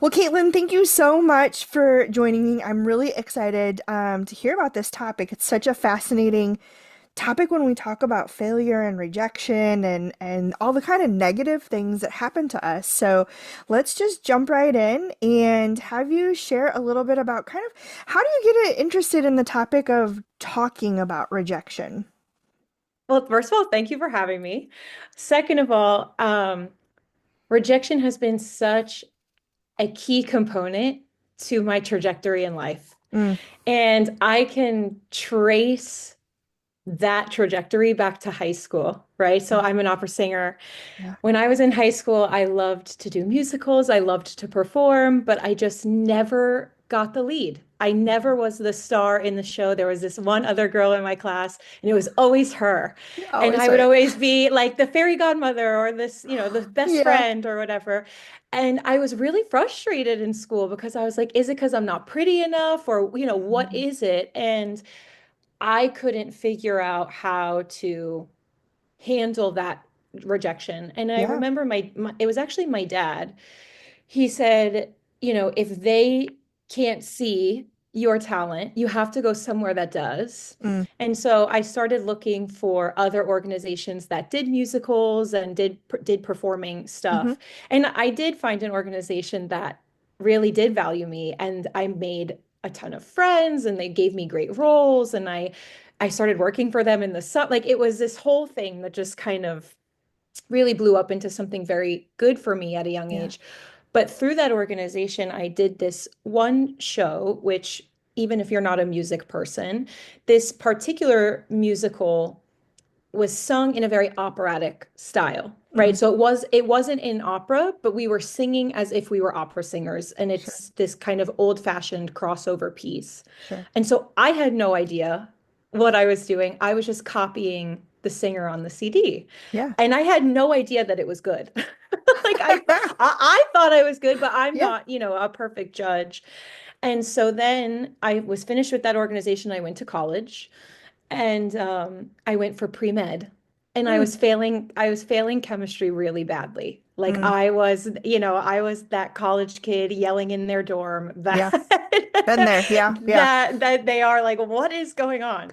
Well, Caitlin, thank you so much for joining me. I'm really excited to hear about this topic. It's such a fascinating topic when we talk about failure and rejection and all the kind of negative things that happen to us. So let's just jump right in and have you share a little bit about kind of how do you get interested in the topic of talking about rejection? Well, first of all, thank you for having me. Second of all, rejection has been such a key component to my trajectory in life. Mm, And I can trace that trajectory back to high school, right? So mm, I'm an opera singer. yeah. When I was in high school, I loved to do musicals, I loved to perform, but I just never got the lead. I never was the star in the show. There was this one other girl in my class, and it was always her. And Always I would right. always be like the fairy godmother or the best Yeah. friend or whatever. And I was really frustrated in school because I was like, is it because I'm not pretty enough? Or, what Mm, is it? And I couldn't figure out how to handle that rejection. And I yeah. remember it was actually my dad. He said, if they can't see your talent, you have to go somewhere that does. Mm, And so I started looking for other organizations that did musicals and did performing hmm stuff. And I did find an organization that really did value me, and I made a ton of friends and they gave me great roles, and I started working for them in the summer. Like it was this whole thing that just kind of really blew up into something very good for me at a young Yeah. age. But through that organization, I did this one show, which, even if you're not a music person, this particular musical was sung in a very operatic style, Mm, right? So it wasn't in opera, but we were singing as if we were opera singers, and sure. it's this kind of old-fashioned crossover piece. Sure. And so I had no idea what I was doing. I was just copying the singer on the CD. Yeah. And I had no idea that it was good. Like I thought I was good, but I'm Yeah. not, a perfect judge. And so then I was finished with that organization. I went to college, and I went for pre-med, and Mm, I was failing chemistry really badly. Like mm, I was that college kid yelling in their dorm that yeah. Been there. Yeah. Yeah. that they are like, what is going on?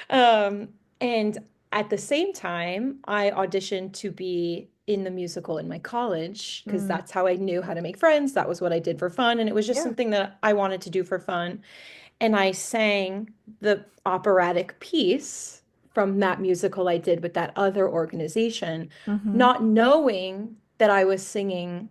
Um, and at the same time, I auditioned to be in the musical in my college because Mm, that's how I knew how to make friends. That was what I did for fun, and it was just yeah. something that I wanted to do for fun. And I sang the operatic piece from that musical I did with that other organization, Mm-hmm. not knowing that I was singing,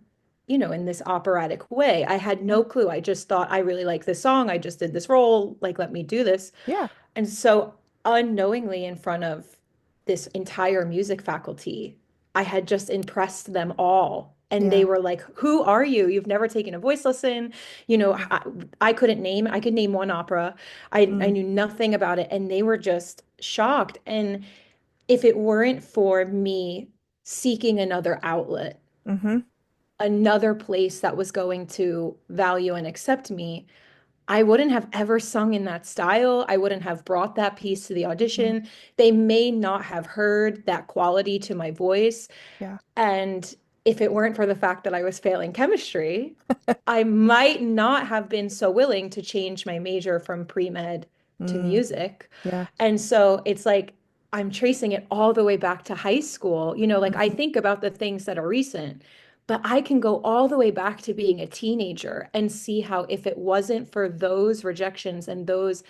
in this operatic way. I had Yeah. no clue. I just thought, I really like this song. I just did this role. Like, let me do this. Yeah. And so, unknowingly, in front of this entire music faculty, I had just impressed them all. And they Yeah. were like, who are you? You've never taken a voice lesson. Yeah. I I could name one opera. I Mm, knew nothing about it. And they were just shocked. And if it weren't for me seeking another outlet, mm-hmm. another place that was going to value and accept me, I wouldn't have ever sung in that style. I wouldn't have brought that piece to the Mm, audition. They may not have heard that quality to my voice. yeah. And if it weren't for the fact that I was failing chemistry, I might not have been so willing to change my major from pre-med to Mm, music. yeah. And so it's like I'm tracing it all the way back to high school. Like I Mm-hmm. think about the things that are recent, but I can go all the way back to being a teenager and see how, if it wasn't for those rejections and those,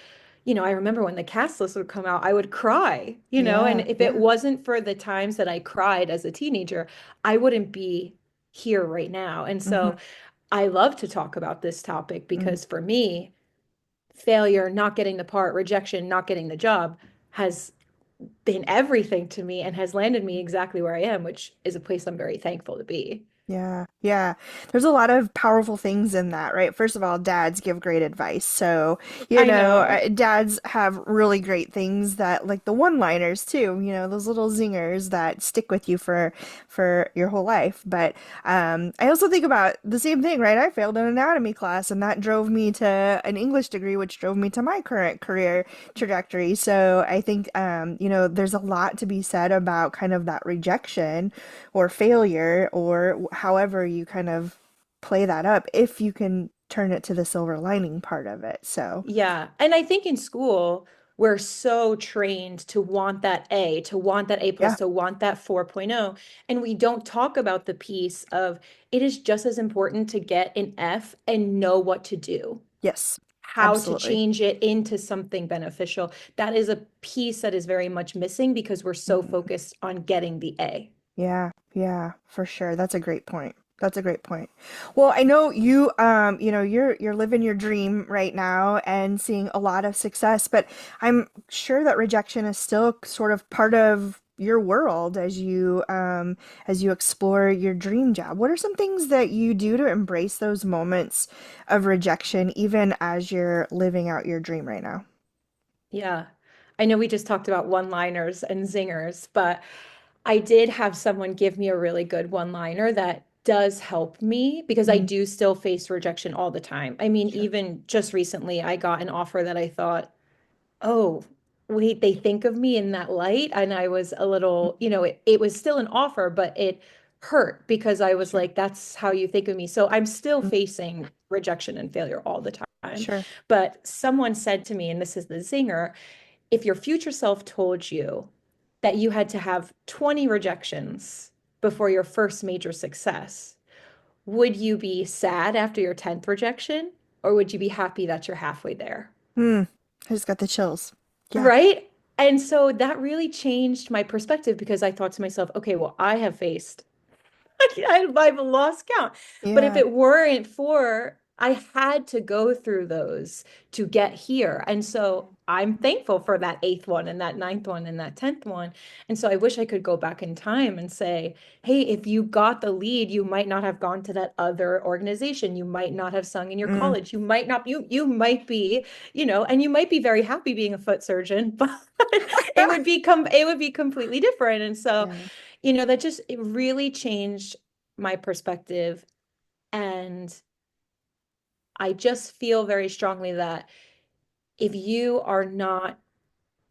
I remember when the cast list would come out, I would cry, and Yeah. if it Yeah. wasn't for the times that I cried as a teenager, I wouldn't be here right now. And Mm-hmm. so I love to talk about this topic Mm, because for me, failure, not getting the part, rejection, not getting the job has been everything to me and has landed me exactly where I am, which is a place I'm very thankful to be. yeah. Yeah. There's a lot of powerful things in that, right? First of all, dads give great advice. So, I know. dads have really great things that like the one-liners too, those little zingers that stick with you for your whole life. But I also think about the same thing, right? I failed an anatomy class and that drove me to an English degree, which drove me to my current career trajectory. So I think there's a lot to be said about kind of that rejection or failure or however you kind of play that up if you can turn it to the silver lining part of it. So, Yeah. And I think in school, we're so trained to want that A, to want that A plus, yeah, to want that 4.0. And we don't talk about the piece of it is just as important to get an F and know what to do, yes, how to absolutely. change it into something beneficial. That is a piece that is very much missing because we're so Mhm. focused on getting the A. Yeah, yeah, for sure. That's a great point. That's a great point. Well, I know you you're living your dream right now and seeing a lot of success, but I'm sure that rejection is still sort of part of your world as you explore your dream job. What are some things that you do to embrace those moments of rejection even as you're living out your dream right now? Yeah. I know we just talked about one-liners and zingers, but I did have someone give me a really good one-liner that does help me because I Mm, do still face rejection all the time. I mean, sure. even just recently, I got an offer that I thought, oh, wait, they think of me in that light. And I was a little, it was still an offer, but it hurt because I was Sure. like, that's how you think of me. So I'm still Mm, facing rejection and failure all the time. sure. But someone said to me, and this is the zinger, if your future self told you that you had to have 20 rejections before your first major success, would you be sad after your 10th rejection or would you be happy that you're halfway there? Mm, I just got the chills. Yeah. Right? And so that really changed my perspective because I thought to myself, okay, well, I have faced I've lost count. But if Yeah. it weren't for, I had to go through those to get here. And so I'm thankful for that eighth one and that ninth one and that 10th one. And so I wish I could go back in time and say, hey, if you got the lead, you might not have gone to that other organization. You might not have sung in your Mm. college. You might not, you might be, and you might be very happy being a foot surgeon, but it would be completely different. And so Yeah. that just it really changed my perspective. And I just feel very strongly that if you are not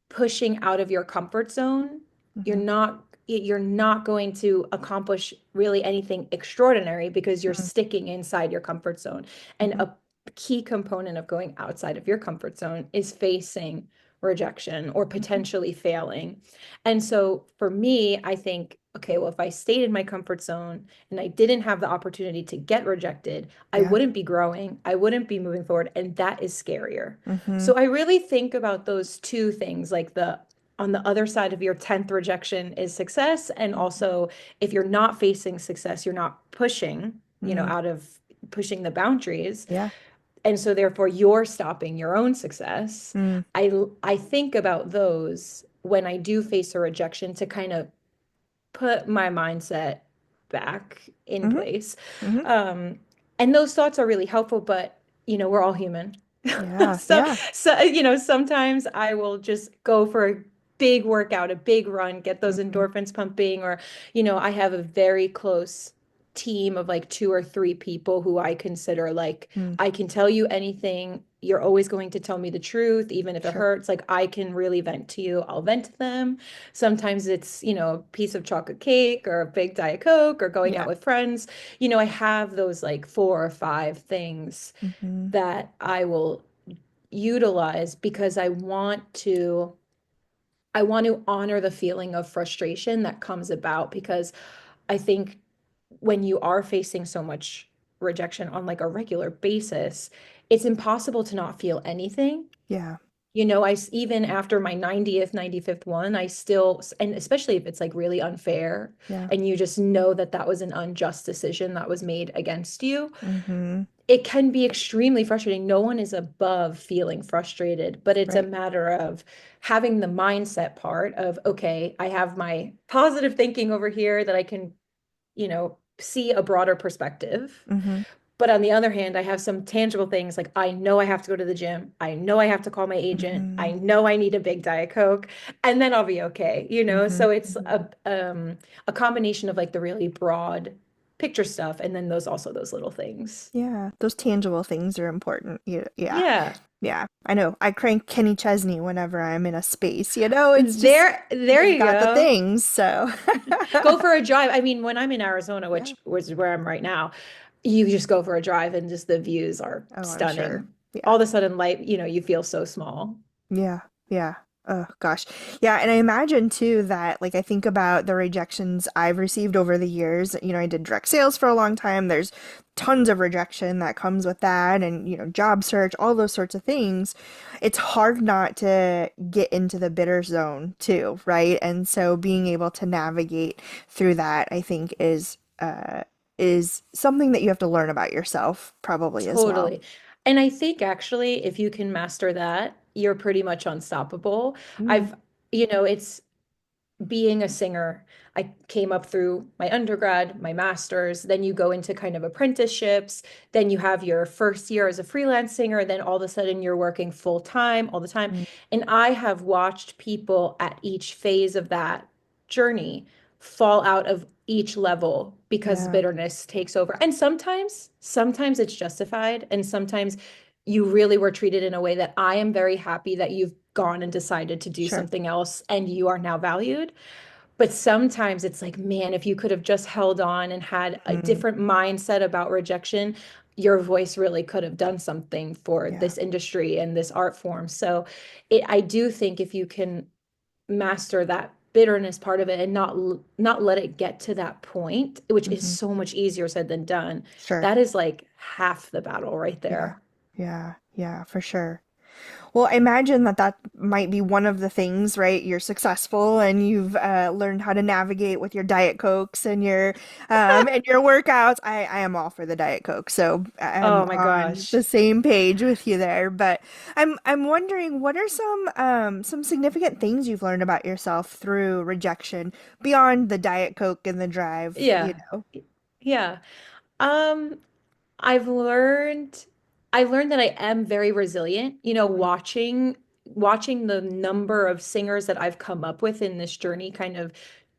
pushing out of your comfort zone, Hmm. you're not going to accomplish really anything extraordinary because you're Mm. sticking inside your comfort zone. And Hmm. a key component of going outside of your comfort zone is facing rejection or Hmm. potentially failing. And so for me, I think, okay, well, if I stayed in my comfort zone and I didn't have the opportunity to get rejected, I Yeah. wouldn't be growing, I wouldn't be moving forward, and that is scarier. Hmm. So I really think about those two things, like the on the other side of your 10th rejection is success. And Hmm. also, if you're not facing success, you're not pushing, Mm. out of pushing the boundaries. Yeah. And so therefore you're stopping your own success. Mm. I think about those when I do face a rejection to kind of put my mindset back in Hmm. place. Hmm. Um, and those thoughts are really helpful, but we're all human. Yeah. So, Yeah. sometimes I will just go for a big workout, a big run, get those Hmm. endorphins pumping, or, I have a very close team of like two or three people who I consider like, Mm. I can tell you anything. You're always going to tell me the truth, even if it Sure. hurts. Like I can really vent to you. I'll vent to them. Sometimes it's, a piece of chocolate cake or a big Diet Coke or going out Yeah. with friends. I have those like four or five things Hmm. that I will utilize because I want to honor the feeling of frustration that comes about because I think when you are facing so much rejection on like a regular basis, it's impossible to not feel anything. Yeah. Even after my 90th, 95th one, I still, and especially if it's like really unfair Yeah. and you just know that that was an unjust decision that was made against you, Hmm. it can be extremely frustrating. No one is above feeling frustrated, but it's a Right. matter of having the mindset part of, okay, I have my positive thinking over here that I can, see a broader perspective. Hmm. But on the other hand, I have some tangible things like I know I have to go to the gym. I know I have to call my agent. I Hmm. know I need a big Diet Coke, and then I'll be okay. Hmm. So it's Hmm. a combination of like the really broad picture stuff and then those little things. Yeah. Those tangible things are important. Yeah. Yeah. Yeah. Yeah. I know. I crank Kenny Chesney whenever I'm in a space, you know, it's just, There he's you got the go. things. So, Go for a drive. I mean, when I'm in Arizona, yeah. which was where I'm right now, you just go for a drive and just the views are Oh, I'm sure. stunning. Yeah. All of a sudden, life, you feel so small. Yeah, yeah. Oh gosh. Yeah, and I imagine too that like I think about the rejections I've received over the years. I did direct sales for a long time. There's tons of rejection that comes with that and job search, all those sorts of things. It's hard not to get into the bitter zone too, right? And so being able to navigate through that, I think is something that you have to learn about yourself probably as well. Totally. And I think actually, if you can master that, you're pretty much unstoppable. Mm, I've, it's being a singer. I came up through my undergrad, my master's, then you go into kind of apprenticeships, then you have your first year as a freelance singer, then all of a sudden you're working full time all the time. mm, And I have watched people at each phase of that journey fall out of each level because yeah, bitterness takes over. And sometimes it's justified, and sometimes you really were treated in a way that I am very happy that you've gone and decided to do sure. something else and you are now valued. But sometimes it's like, man, if you could have just held on and had a Mm, different mindset about rejection, your voice really could have done something for yeah. this industry and this art form. So I do think if you can master that bitterness part of it and not let it get to that point, which is Hmm. so much easier said than done, Sure. that is like half the battle right Yeah. there. Yeah. Yeah, for sure. Well, I imagine that that might be one of the things, right? You're successful and you've learned how to navigate with your Diet Cokes and your workouts. I am all for the Diet Coke, so I'm Oh my on gosh. the same page with you there. But I'm wondering, what are some significant things you've learned about yourself through rejection beyond the Diet Coke and the drive, you Yeah. know? Yeah. Um, I've learned I learned that I am very resilient. Mm, Watching the number of singers that I've come up with in this journey kind of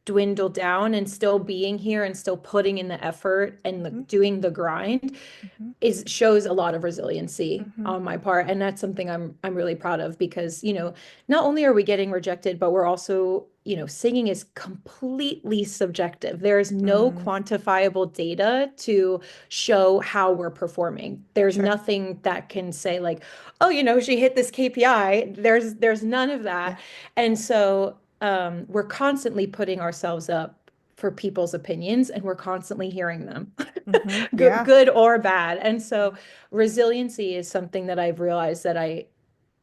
dwindle down and still being here and still putting in the effort and mhm, doing the grind mhm, is shows a lot of resiliency mhm, on my part, and that's something I'm really proud of because not only are we getting rejected, but we're also singing is completely subjective. There's no mm, quantifiable data to show how we're performing. There's sure. nothing that can say like, oh, she hit this KPI. There's none of that. Yeah. And so we're constantly putting ourselves up for people's opinions and we're constantly hearing them. good, Yeah. good or bad. And so Yeah. resiliency is something that I've realized that I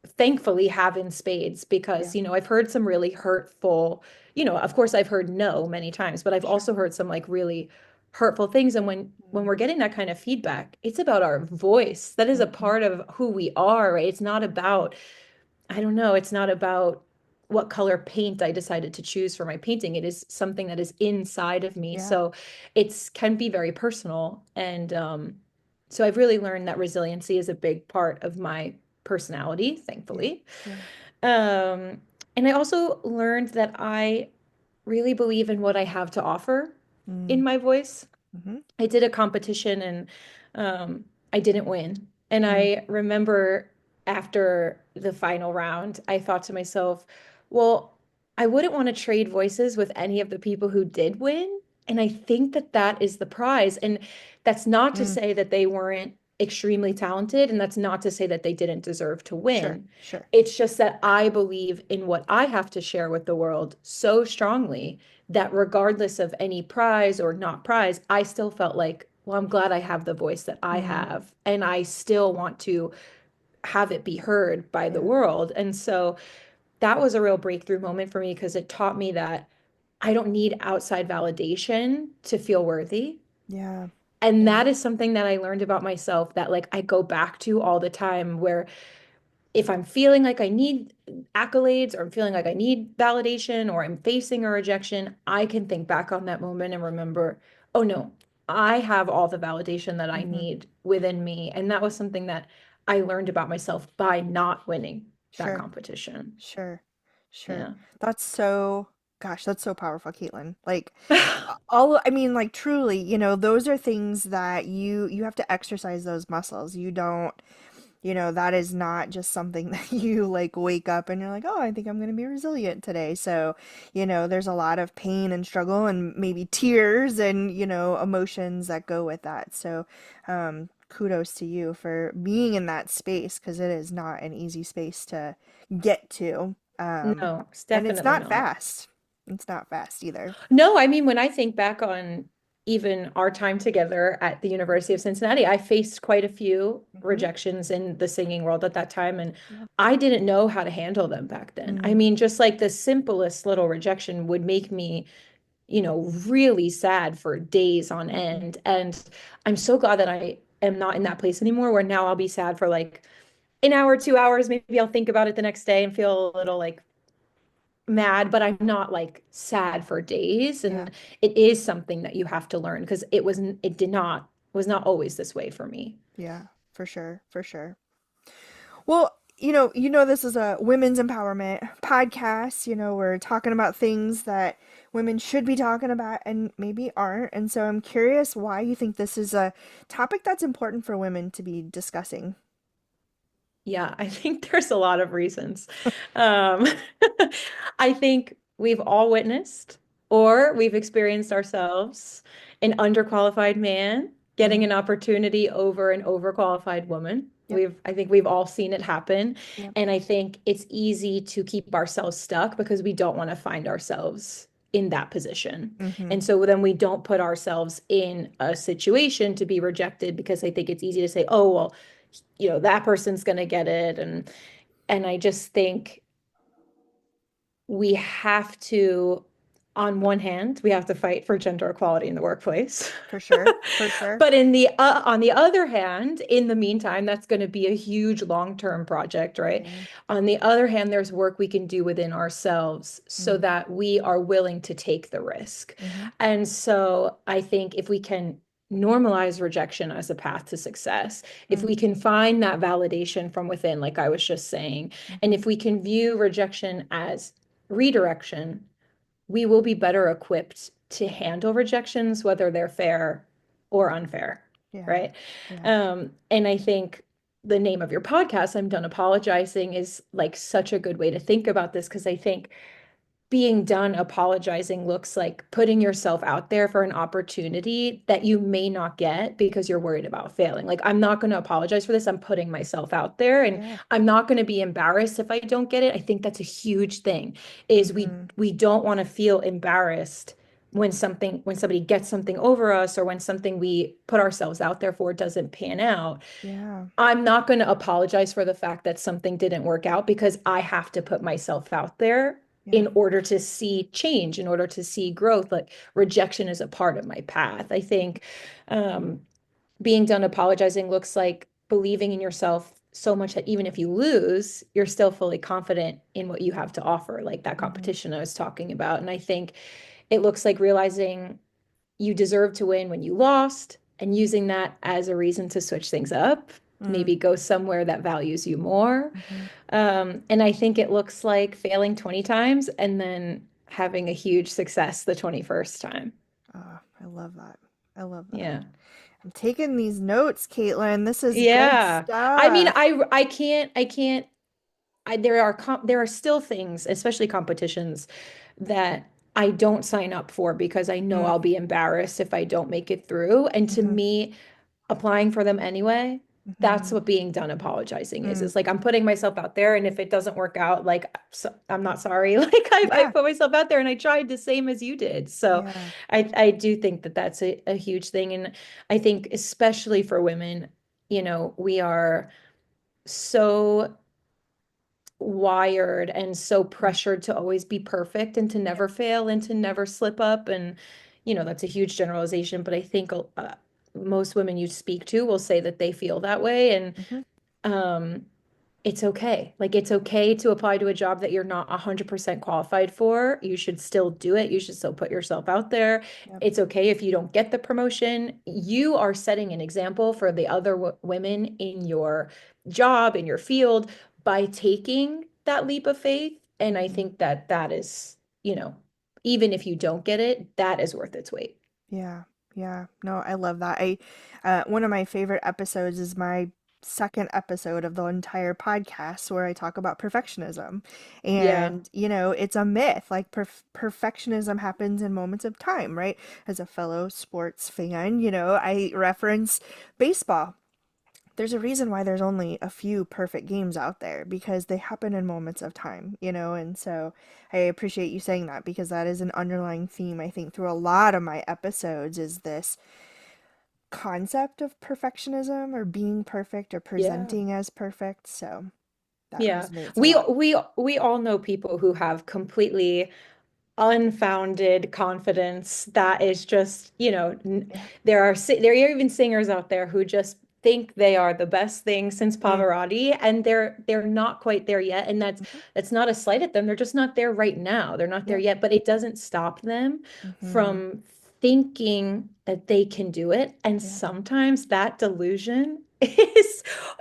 thankfully have in spades because, Yeah. I've heard some really hurtful, of course I've heard no many times, but I've Sure. also heard some like really hurtful things. And when we're Mm, getting that kind of feedback, it's about our voice. That is a mhm, part of who we are, right? It's not about I don't know, it's not about what color paint I decided to choose for my painting. It is something that is inside of me. yeah. So it's can be very personal. And so I've really learned that resiliency is a big part of my personality, Yeah. thankfully. Yeah. Um, and I also learned that I really believe in what I have to offer in Mm, my voice. mhm, I did a competition and I didn't win. And mm, I remember after the final round, I thought to myself, well, I wouldn't want to trade voices with any of the people who did win. And I think that that is the prize. And that's not to mm. say that they weren't extremely talented, and that's not to say that they didn't deserve to Sure. win. Sure. It's just that I believe in what I have to share with the world so strongly that regardless of any prize or not prize, I still felt like, well, I'm glad I have the voice that I Mm, have, and I still want to have it be heard by the yeah. world. And so that was a real breakthrough moment for me because it taught me that I don't need outside validation to feel worthy. Yeah. And Yeah. that is something that I learned about myself that like I go back to all the time where if I'm feeling like I need accolades or I'm feeling like I need validation or I'm facing a rejection, I can think back on that moment and remember, oh no, I have all the validation that I Hmm. need within me. And that was something that I learned about myself by not winning that Sure. competition. Sure. Sure. Yeah. That's so, gosh, that's so powerful, Caitlin. Like all, I mean, like truly, those are things that you have to exercise those muscles. that is not just something that you like wake up and you're like, oh, I think I'm going to be resilient today. So, there's a lot of pain and struggle and maybe tears and, emotions that go with that. So, kudos to you for being in that space because it is not an easy space to get to. No, it's And it's definitely not not. fast. It's not fast either. No, I mean, when I think back on even our time together at the University of Cincinnati, I faced quite a few Hmm. rejections in the singing world at that time, and Yep. I didn't know how to handle them back then. I Mm, mean, just like the simplest little rejection would make me, really sad for days on hmm. end. And I'm so glad that I am not in that place anymore, where now I'll be sad for like an hour, 2 hours. Maybe I'll think about it the next day and feel a Yeah. little like mad, but I'm not like sad for days. Yeah. And it is something that you have to learn because it did not, was not always this way for me. Yeah. For sure. For sure. Well, this is a women's empowerment podcast. We're talking about things that women should be talking about and maybe aren't. And so I'm curious why you think this is a topic that's important for women to be discussing. Yeah, I think there's a lot of reasons. Um, I think we've all witnessed or we've experienced ourselves an underqualified man getting Hmm. an opportunity over an overqualified woman. Yep. I think we've all seen it happen. Yep. And I think it's easy to keep ourselves stuck because we don't want to find ourselves in that position. Hmm. And so then we don't put ourselves in a situation to be rejected because I think it's easy to say, oh, well, that person's going to get it. And I just think we have to, on one hand, we have to fight for gender equality in the workplace. For sure. For sure. But on the other hand, in the meantime, that's going to be a huge long-term project, right? Yeah. On the other hand, there's work we can do within ourselves so Mm-hmm. that we are willing to take the risk. Mm-hmm. And so I think if we can normalize rejection as a path to success, if we can find that validation from within, like I was just saying, and Mm-hmm. if we can view rejection as redirection, we will be better equipped to handle rejections, whether they're fair or unfair, Yeah. right? Yeah. And I think the name of your podcast, I'm Done Apologizing, is like such a good way to think about this because I think being done apologizing looks like putting yourself out there for an opportunity that you may not get because you're worried about failing. Like, I'm not going to apologize for this. I'm putting myself out there and Yeah. I'm not going to be embarrassed if I don't get it. I think that's a huge thing is Mm-hmm. we don't want to feel embarrassed when somebody gets something over us or when something we put ourselves out there for doesn't pan out. Yeah. I'm not going to apologize for the fact that something didn't work out because I have to put myself out there Yeah. in order to see change, in order to see growth. Like rejection is a part of my path. I think um, being done apologizing looks like believing in yourself so much that even if you lose, you're still fully confident in what you have to offer, like that Mm-hmm. competition I was talking about. And I think it looks like realizing you deserve to win when you lost and using that as a reason to switch things up, maybe go somewhere that values you more. Mm-hmm. And I think it looks like failing 20 times and then having a huge success the 21st time. Oh, I love that. I love that. Yeah. I'm taking these notes, Caitlin. This is good Yeah. I mean, stuff. there are still things, especially competitions, that I don't sign up for because I know I'll be embarrassed if I don't make it through. And to Mm-hmm. me, applying for them anyway, that's Mm-hmm. what being done apologizing is. Mm. Is like I'm putting myself out there, and if it doesn't work out, like I'm not sorry. Like I Yeah. put myself out there and I tried the same as you did. So Yeah. I do think that that's a huge thing. And I think especially for women, we are so wired and so Mm. pressured to always be perfect and to Yep. never fail and to never slip up. And, that's a huge generalization, but I think most women you speak to will say that they feel that way. And Mm-hmm. um, it's okay. Like it's okay to apply to a job that you're not 100% qualified for. You should still do it. You should still put yourself out there. Yep. It's okay if you don't get the promotion. You are setting an example for the other women in your job, in your field, by taking that leap of faith. And I Mm-hmm. think that that is, even if you don't get it, that is worth its weight. Yeah. Yeah. No, I love that. One of my favorite episodes is my second episode of the entire podcast where I talk about perfectionism. Yeah. And, it's a myth. Like perfectionism happens in moments of time, right? As a fellow sports fan, I reference baseball. There's a reason why there's only a few perfect games out there because they happen in moments of time, and so I appreciate you saying that because that is an underlying theme I think through a lot of my episodes is this concept of perfectionism or being perfect or Yeah. presenting as perfect. So that Yeah. resonates a We lot. we we all know people who have completely unfounded confidence that is just, Yeah. there are even singers out there who just think they are the best thing since Mm. Pavarotti, and they're not quite there yet. And Hmm. that's not a slight at them. They're just not there right now. They're not there Yep. yet, but it doesn't stop them Hmm. from thinking that they can do it. And Yeah. sometimes that delusion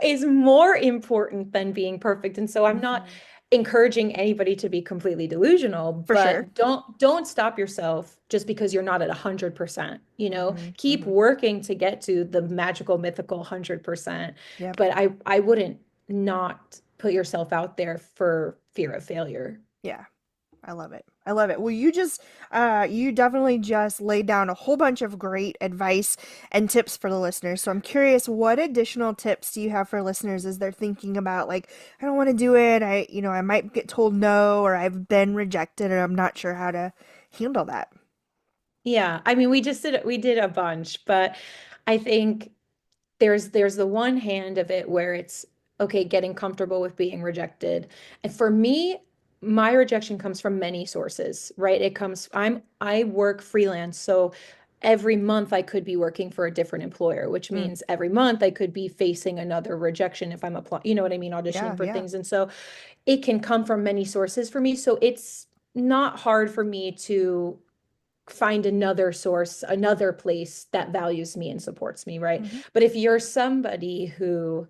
is more important than being perfect. And so I'm not Hmm. encouraging anybody to be completely delusional, For sure. but don't stop yourself just because you're not at 100%. Hmm. Keep Hmm. working to get to the magical, mythical 100%. Yep. But I wouldn't not put yourself out there for fear of failure. Yeah. I love it. I love it. Well, you definitely just laid down a whole bunch of great advice and tips for the listeners. So I'm curious, what additional tips do you have for listeners as they're thinking about, like, I don't want to do it. I might get told no, or I've been rejected and I'm not sure how to handle that. Yeah, I mean, we did a bunch, but I think there's the one hand of it where it's okay, getting comfortable with being rejected. And for me, my rejection comes from many sources, right? I work freelance, so every month I could be working for a different employer, which Mm. means every month I could be facing another rejection if I'm applying, you know what I mean, auditioning Yeah, for yeah. things. And so it can come from many sources for me. So it's not hard for me to find another source, another place that values me and supports me, right? Hmm. But if you're somebody who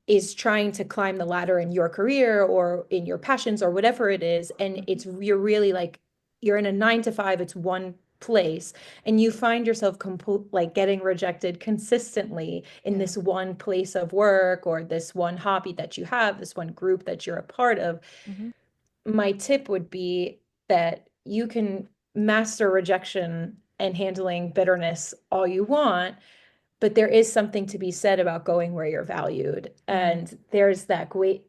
is trying to climb the ladder in your career or in your passions or whatever it is, and Hmm. you're really like you're in a 9 to 5, it's one place, and you find yourself like getting rejected consistently in Yeah. this one place of work or this one hobby that you have, this one group that you're a part of, Hmm. my tip would be that you can master rejection and handling bitterness all you want, but there is something to be said about going where you're valued. Mm. And there's that great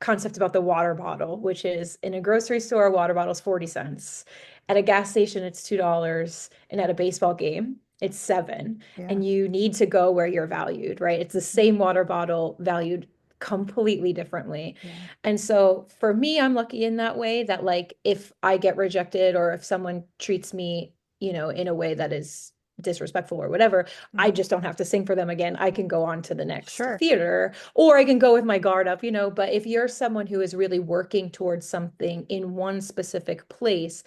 concept about the water bottle, which is in a grocery store, a water bottle is 40 cents. At a gas station, it's $2. And at a baseball game, it's 7. Yeah. And you need to go where you're valued, right? It's the Hmm. same water bottle valued completely differently. Yeah. And so for me, I'm lucky in that way that like if I get rejected or if someone treats me, in a way that is disrespectful or whatever, I Hmm. just don't have to sing for them again. I can go on to the next Sure. theater or I can go with my guard up, But if you're someone who is really working towards something in one specific place,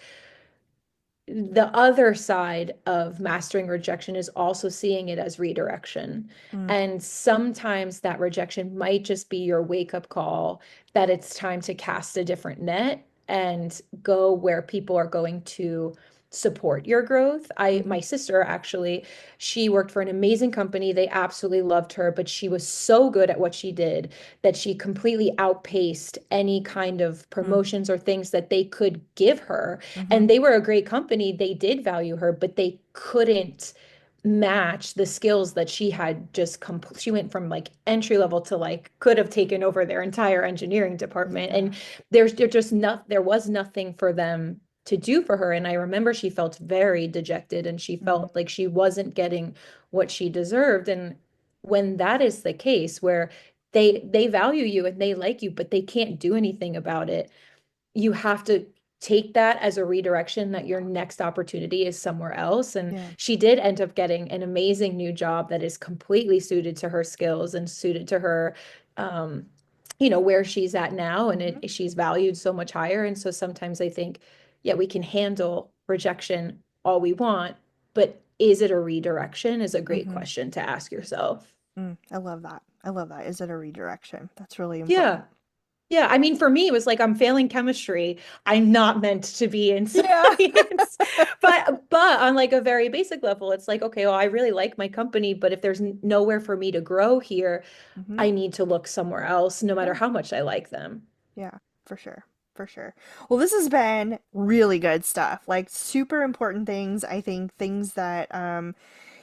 the other side of mastering rejection is also seeing it as redirection. Mm. And sometimes that rejection might just be your wake up call that it's time to cast a different net and go where people are going to support your growth. Hmm. My sister actually, she worked for an amazing company. They absolutely loved her, but she was so good at what she did that she completely outpaced any kind of Mm. promotions or things that they could give her, Hmm. and they were a great company. They did value her, but they couldn't match the skills that she had she went from like entry level to like could have taken over their entire engineering department. Yeah. And there was nothing for them to do for her. And I remember she felt very dejected and she Mm. felt like she wasn't getting what she deserved. And when that is the case where they value you and they like you, but they can't do anything about it, you have to take that as a redirection that your next opportunity is somewhere else. And Yeah. she did end up getting an amazing new job that is completely suited to her skills and suited to her, um, where she's at now. And Hmm. she's valued so much higher. And so sometimes I think, yeah, we can handle rejection all we want, but is it a redirection is a great Hmm. question to ask yourself. Mm. I love that. I love that. Is it a redirection? That's really Yeah. important. Yeah, I mean, for me, it was like I'm failing chemistry. I'm not meant to be in Yeah. science. But on like a very basic level, it's like, okay, well, I really like my company, but if there's nowhere for me to grow here, Hmm. I need to look somewhere else, no matter Yeah. how much I like them. Yeah, for sure. For sure. Well, this has been really good stuff. Like super important things. I think things that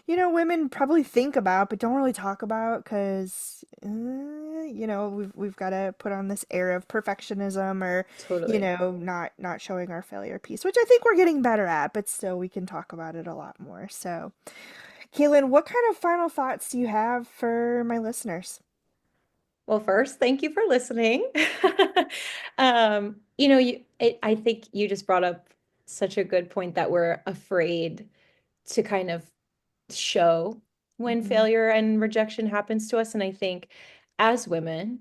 women probably think about but don't really talk about because we've got to put on this air of perfectionism or Totally. not showing our failure piece, which I think we're getting better at, but still we can talk about it a lot more. So, Kaylin, what kind of final thoughts do you have for my listeners? Well, first, thank you for listening. I think you just brought up such a good point that we're afraid to kind of show when Hmm. failure and rejection happens to us. And I think as women,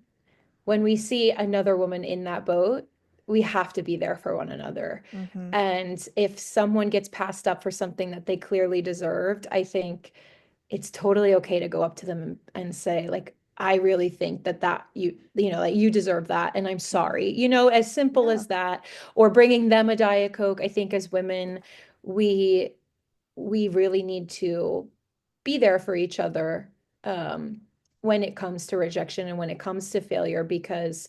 when we see another woman in that boat, we have to be there for one another. Hmm. And if someone gets passed up for something that they clearly deserved, I think it's totally okay to go up to them and say, like, I really think that like you deserve that, and I'm Hmm. sorry. As simple Yeah. as that, or bringing them a Diet Coke. I think as women, we we really need to be there for each other um, when it comes to rejection and when it comes to failure, because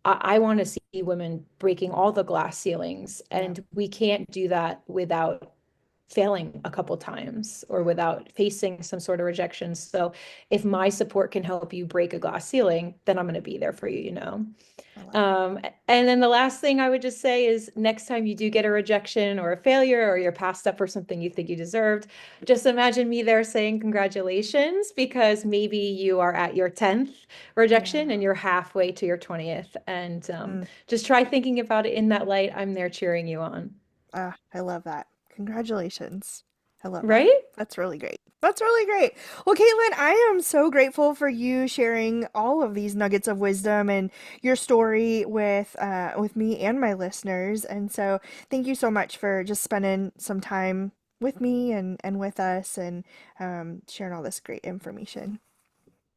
I want to see women breaking all the glass ceilings, Yeah. and we can't do that without failing a couple times or Yeah. without facing some sort of rejection. So if my support can help you break a glass ceiling, then I'm going to be there for you. I love it. And then the last thing I would just say is next time you do get a rejection or a failure or you're passed up for something you think you deserved, just imagine me there saying congratulations, because maybe you are at your 10th rejection Yeah. and you're halfway to your 20th. And Mm. just try thinking about it in that light. I'm there cheering you on. Ah, I love that. Congratulations. I love that. Right? That's really great. That's really great. Well, Caitlin, I am so grateful for you sharing all of these nuggets of wisdom and your story with me and my listeners. And so, thank you so much for just spending some time with me and with us and sharing all this great information.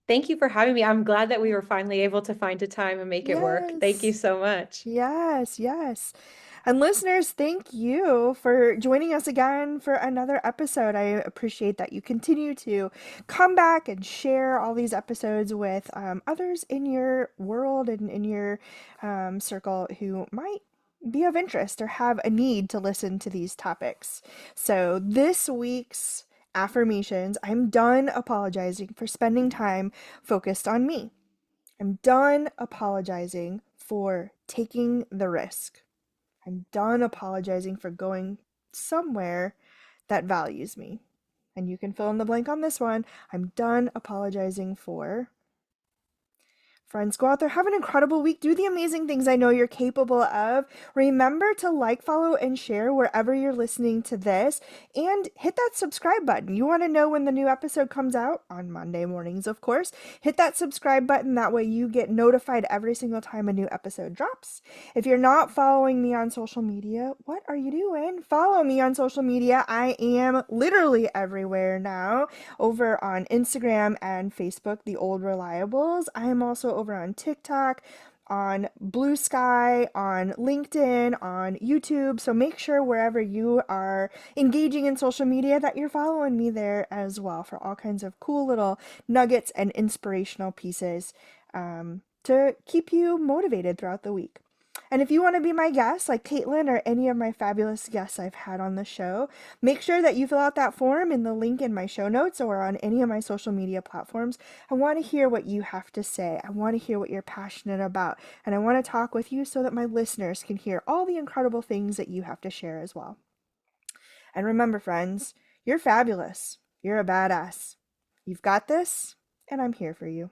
Thank you for having me. I'm glad that we were finally able to find a time and make it work. Thank you Yes. so much. Yes, yes. And listeners, thank you for joining us again for another episode. I appreciate that you continue to come back and share all these episodes with others in your world and in your circle who might be of interest or have a need to listen to these topics. So, this week's affirmations, I'm done apologizing for spending time focused on me. I'm done apologizing for taking the risk. I'm done apologizing for going somewhere that values me. And you can fill in the blank on this one. I'm done apologizing for. Friends, go out there, have an incredible week. Do the amazing things I know you're capable of. Remember to like, follow, and share wherever you're listening to this. And hit that subscribe button. You want to know when the new episode comes out? On Monday mornings, of course. Hit that subscribe button. That way you get notified every single time a new episode drops. If you're not following me on social media, what are you doing? Follow me on social media. I am literally everywhere now, over on Instagram and Facebook, the old reliables. I am also over on TikTok, on Blue Sky, on LinkedIn, on YouTube. So make sure wherever you are engaging in social media that you're following me there as well for all kinds of cool little nuggets and inspirational pieces to keep you motivated throughout the week. And if you want to be my guest, like Caitlin or any of my fabulous guests I've had on the show, make sure that you fill out that form in the link in my show notes or on any of my social media platforms. I want to hear what you have to say. I want to hear what you're passionate about. And I want to talk with you so that my listeners can hear all the incredible things that you have to share as well. And remember, friends, you're fabulous. You're a badass. You've got this, and I'm here for you.